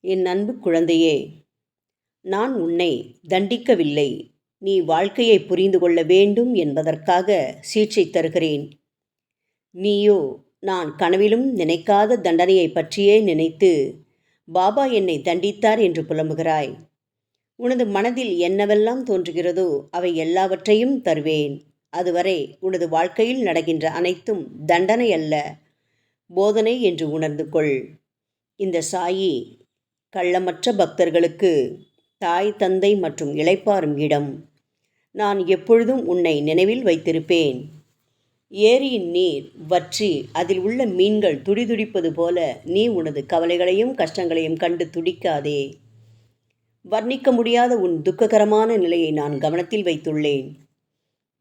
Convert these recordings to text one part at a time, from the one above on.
என் அன்பு குழந்தையே, நான் உன்னை தண்டிக்கவில்லை. நீ வாழ்க்கையை புரிந்து கொள்ள வேண்டும் என்பதற்காக சிகிச்சை தருகிறேன். நீயோ நான் கனவிலும் நினைக்காத தண்டனையைப் பற்றியே நினைத்து, பாபா என்னை தண்டித்தார் என்று புலம்புகிறாய். உனது மனதில் என்னவெல்லாம் தோன்றுகிறதோ அவை எல்லாவற்றையும் தருவேன். அதுவரை உனது வாழ்க்கையில் நடக்கின்ற அனைத்தும் தண்டனை அல்ல, போதனை என்று உணர்ந்து கொள். இந்த சாயி கள்ளமற்ற பக்தர்களுக்கு தாய், தந்தை மற்றும் இளைப்பாறும் இடம். நான் எப்பொழுதும் உன்னை நினைவில் வைத்திருப்பேன். ஏரியின் நீர் வற்றி அதில் உள்ள மீன்கள் துடிதுடிப்பது போல நீ உனது கவலைகளையும் கஷ்டங்களையும் கண்டு துடிக்காதே. வர்ணிக்க முடியாத உன் துக்ககரமான நிலையை நான் கவனத்தில் வைத்துள்ளேன்.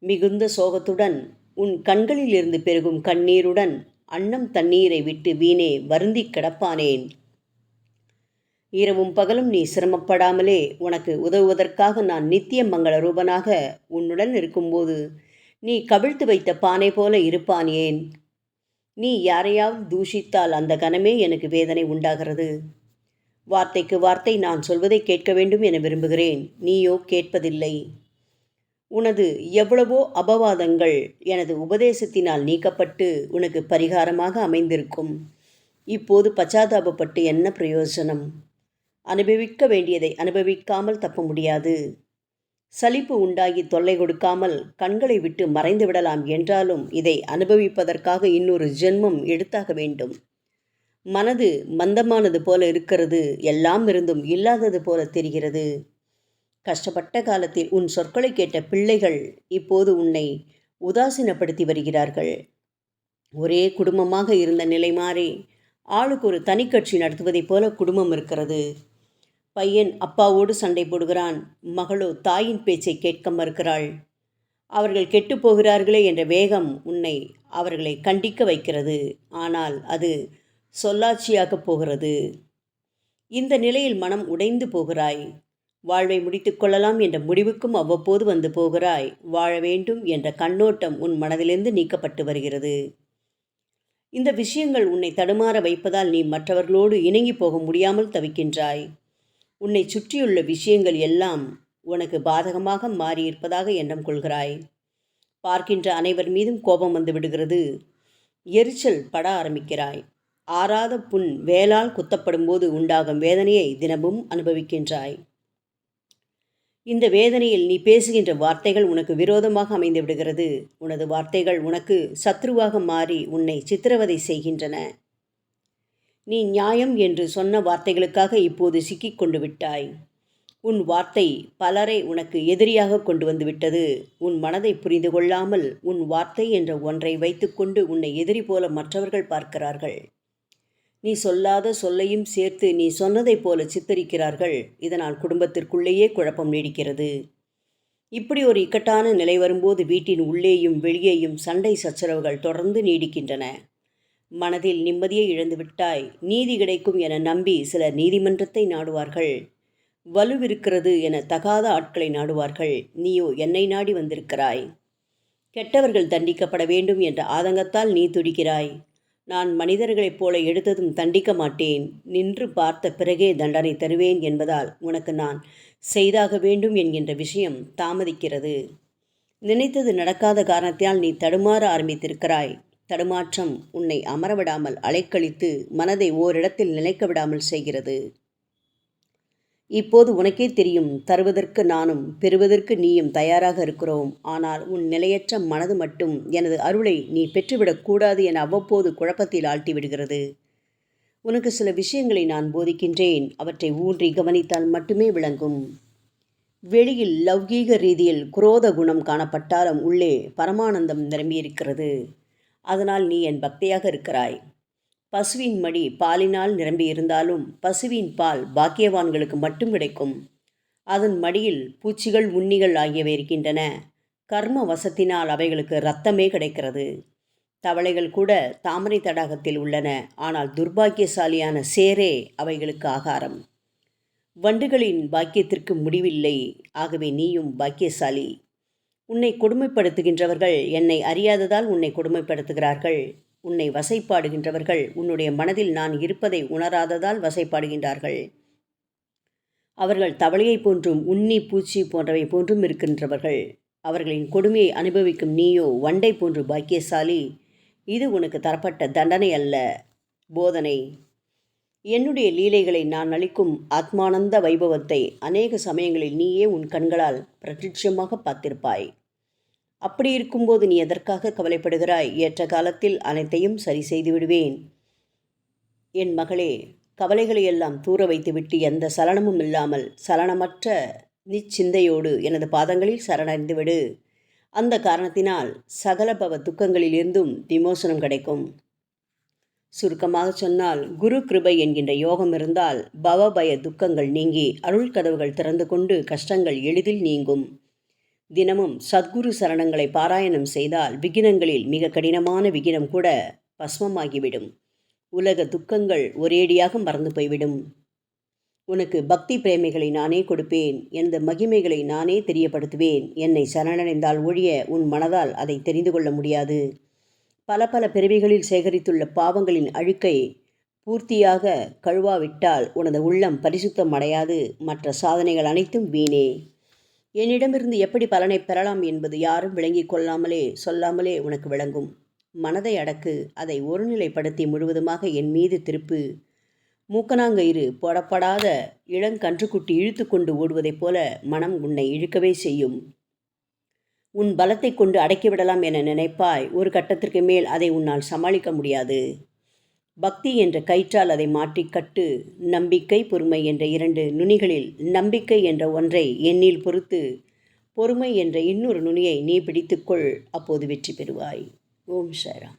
மிகுந்த சோகத்துடன் உன் கண்களில் இருந்து பெருகும் கண்ணீருடன் அன்னம் தண்ணீரை விட்டு வீணே வருந்தி கிடப்பானேன். இரவும் பகலும் நீ சிரமப்படாமலே உனக்கு உதவுவதற்காக நான் நித்திய மங்கள ரூபனாக உன்னுடன் இருக்கும்போது நீ கவிழ்த்து வைத்த பானை போல இருப்பான் ஏன்? நீ யாரையாவது தூஷித்தால் அந்த கணமே எனக்கு வேதனை உண்டாகிறது. வார்த்தைக்கு வார்த்தை நான் சொல்வதை கேட்க வேண்டும் என விரும்புகிறேன். நீயோ கேட்பதில்லை. உனது எவ்வளவோ அபவாதங்கள் எனது உபதேசத்தினால் நீக்கப்பட்டு உனக்கு பரிகாரமாக அமைந்திருக்கும். இப்போது பச்சாதாபப்பட்டு என்ன பிரயோஜனம்? அனுபவிக்க வேண்டியதை அனுபவிக்காமல் தப்ப முடியாது. சலிப்பு உண்டாகி தொல்லை கொடுக்காமல் கண்களை விட்டு மறைந்து விடலாம் என்றாலும் இதை அனுபவிப்பதற்காக இன்னொரு ஜென்மம் எடுத்தாக வேண்டும். மனது மந்தமானது போல இருக்கிறது, எல்லாம் இருந்தும் இல்லாதது போல தெரிகிறது. கஷ்டப்பட்ட காலத்தில் உன் சொற்களை கேட்ட பிள்ளைகள் இப்போது உன்னை உதாசீனப்படுத்தி வருகிறார்கள். ஒரே குடும்பமாக இருந்த நிலை மாறி ஆளுக்கு ஒரு தனி கட்சி நடத்துவதைப் போல குடும்பம் இருக்கிறது. பையன் அப்பாவோடு சண்டை போடுகிறான், மகளோ தாயின் பேச்சை கேட்க மறுக்கிறாள். அவர்கள் கெட்டுப்போகிறார்களே என்ற வேகம் உன்னை அவர்களை கண்டிக்க வைக்கிறது. ஆனால் அது சொல்லாட்சியாகப் போகிறது. இந்த நிலையில் மனம் உடைந்து போகிறாய். வாழ்வை முடித்து கொள்ளலாம் என்ற முடிவுக்கும் அவ்வப்போது வந்து போகிறாய். வாழ வேண்டும் என்ற கண்ணோட்டம் உன் மனதிலிருந்து நீக்கப்பட்டு வருகிறது. இந்த விஷயங்கள் உன்னை தடுமாற வைப்பதால் நீ மற்றவர்களோடு இணங்கி போக முடியாமல் தவிக்கின்றாய். உன்னை சுற்றியுள்ள விஷயங்கள் எல்லாம் உனக்கு பாதகமாக மாறியிருப்பதாக எண்ணம் கொள்கிறாய். பார்க்கின்ற அனைவர் மீதும் கோபம் வந்து விடுகிறது. எரிச்சல் பட ஆரம்பிக்கிறாய். ஆறாத புண் வேலால் குத்தப்படும் போது உண்டாகும் வேதனையை தினமும் அனுபவிக்கின்றாய். இந்த வேதனையில் நீ பேசுகின்ற வார்த்தைகள் உனக்கு விரோதமாக அமைந்து விடுகிறது. உனது வார்த்தைகள் உனக்கு சத்ருவாக மாறி உன்னை சித்திரவதை செய்கின்றன. நீ நியாயம் என்று சொன்ன வார்த்தைகளுக்காக இப்போது சிக்கிக் கொண்டு விட்டாய். உன் வார்த்தை பலரை உனக்கு எதிரியாக கொண்டு வந்து விட்டது. உன் மனதை புரிந்து கொள்ளாமல் உன் வார்த்தை என்ற ஒன்றை வைத்துக்கொண்டு உன்னை எதிரி போல மற்றவர்கள் பார்க்கிறார்கள். நீ சொல்லாத சொல்லையும் சேர்த்து நீ சொன்னதைப் போல சித்தரிக்கிறார்கள். இதனால் குடும்பத்திற்குள்ளேயே குழப்பம் நீடிக்கிறது. இப்படி ஒரு இக்கட்டான நிலை வரும்போது வீட்டின் உள்ளேயும் வெளியேயும் சண்டை சச்சரவுகள் தொடர்ந்து நீடிக்கின்றன. மனதில் நிம்மதியை இழந்துவிட்டாய். நீதி கிடைக்கும் என நம்பி சிலர் நீதிமன்றத்தை நாடுவார்கள். வலுவிருக்கிறது என தகாத ஆட்களை நாடுவார்கள். நீயோ என்னை நாடி வந்திருக்கிறாய். கெட்டவர்கள் தண்டிக்கப்பட வேண்டும் என்ற ஆதங்கத்தால் நீ துடிக்கிறாய். நான் மனிதர்களைப் போல எடுத்ததும் தண்டிக்க மாட்டேன், நின்று பார்த்த பிறகே தண்டனை தருவேன் என்பதால் உனக்கு நான் செய்தாக வேண்டும் என்கின்ற விஷயம் தாமதிக்கிறது. நினைத்தது நடக்காத காரணத்தினால் நீ தடுமாற ஆரம்பித்திருக்கிறாய். தடுமாற்றம் உன்னை அமரவிடாமல் அலைக்கழித்து மனதை ஓரிடத்தில் நிலைக்க விடாமல் செய்கிறது. இப்போது உனக்கே தெரியும், தருவதற்கு நானும் பெறுவதற்கு நீயும் தயாராக இருக்கிறோம். ஆனால் உன் நிலையற்ற மனது மட்டும் எனது அருளை நீ பெற்றுவிடக்கூடாது என அவ்வப்போது குழப்பத்தில் ஆழ்த்தி விடுகிறது. உனக்கு சில விஷயங்களை நான் போதிக்கின்றேன். அவற்றை ஊன்றி கவனித்தால் மட்டுமே விளங்கும். வெளியில் லௌகீக ரீதியில் குரோத குணம் காணப்பட்டாலும் உள்ளே பரமானந்தம் நிரம்பியிருக்கிறது. அதனால் நீ என் பக்தியாக இருக்கிறாய். பசுவின் மடி பாலினால் நிரம்பி இருந்தாலும் பசுவின் பால் பாக்கியவான்களுக்கு மட்டும் கிடைக்கும். அதன் மடியில் பூச்சிகள், உண்ணிகள் ஆகியவை இருக்கின்றன. கர்ம வசத்தினால் அவைகளுக்கு இரத்தமே கிடைக்கிறது. தவளைகள் கூட தாமரை தடாகத்தில் உள்ளன. ஆனால் துர்பாக்கியசாலியான சேரே அவைகளுக்கு ஆகாரம். வண்டுகளின் பாக்கியத்திற்கு முடிவில்லை. ஆகவே நீயும் பாக்கியசாலி. உன்னை கொடுமைப்படுத்துகின்றவர்கள் என்னை அறியாததால் உன்னை கொடுமைப்படுத்துகிறார்கள். உன்னை வசைப்பாடுகின்றவர்கள் உன்னுடைய மனதில் நான் இருப்பதை உணராததால் வசைப்பாடுகின்றார்கள். அவர்கள் தவளையைப் போன்றும் உண்ணி பூச்சி போன்றவை போன்றும் இருக்கின்றவர்கள். அவர்களின் கொடுமையை அனுபவிக்கும் நீயோ வண்டை போன்று பாக்கியசாலி. இது உனக்கு தரப்பட்ட தண்டனை அல்ல, போதனை. என்னுடைய லீலைகளை நான் அளிக்கும் ஆத்மானந்த வைபவத்தை அநேக சமயங்களில் நீயே உன் கண்களால் பிரத்யட்சமாக பார்த்திருப்பாய். அப்படி இருக்கும்போது நீ எதற்காக கவலைப்படுகிறாய்? ஏற்ற காலத்தில் அனைத்தையும் சரி செய்து விடுவேன். என் மகளே, கவலைகளையெல்லாம் தூர வைத்துவிட்டு எந்த சலனமும் இல்லாமல் சலனமற்ற நிச்சிந்தையோடு எனது பாதங்களில் சரணடைந்துவிடு. அந்த காரணத்தினால் சகலபவ துக்கங்களிலிருந்தும் விமோசனம் கிடைக்கும். சுருக்கமாக சொன்னால், குரு கிருபை என்கின்ற யோகம் இருந்தால் பவபய துக்கங்கள் நீங்கி அருள் கதவுகள் திறந்து கொண்டு கஷ்டங்கள் எளிதில் நீங்கும். தினமும் சத்குரு சரணங்களை பாராயணம் செய்தால் விகினங்களில் மிக கடினமான விகினம் கூட பஸ்மமாகிவிடும். உலக துக்கங்கள் ஒரேடியாக மறந்து போய்விடும். உனக்கு பக்தி பிரேமைகளை நானே கொடுப்பேன். எனது மகிமைகளை நானே தெரியப்படுத்துவேன். என்னை சரணடைந்தால் ஒழிய உன் மனதால் அதை தெரிந்து கொள்ள முடியாது. பல பல பிறவிகளில் சேகரித்துள்ள பாவங்களின் அழுக்கை பூர்த்தியாக கழுவாவிட்டால் உனது உள்ளம் பரிசுத்தம் அடையாது. மற்ற சாதனைகள் அனைத்தும் வீணே. என்னிடமிருந்து எப்படி பலனை பெறலாம் என்பது யாரும் விளங்கிக் கொள்ளாமலே சொல்லாமலே உனக்கு விளங்கும். மனதை அடக்கு. அதை ஒருநிலைப்படுத்தி முழுவதுமாக என் மீது திருப்பு. மூக்கனாங்கயிறு போடப்படாத இளங்கன்றுக்குட்டி இழுத்து கொண்டு ஓடுவதைப் போல மனம் உன்னை இழுக்கவே செய்யும். உன் பலத்தை கொண்டு அடக்கிவிடலாம் என நினைப்பாய். ஒரு கட்டத்திற்கு மேல் அதை உன்னால் சமாளிக்க முடியாது. பக்தி என்ற கயிற்றால் அதை மாற்றி கட்டு. நம்பிக்கை, பொறுமை என்ற 2 நுனிகளில் நம்பிக்கை என்ற ஒன்றை எண்ணில் பொறுத்து பொறுமை என்ற இன்னொரு நுனியை நீ பிடித்துக்கொள். அப்போது வெற்றி பெறுவாய். ஓம் சாய்ராம்.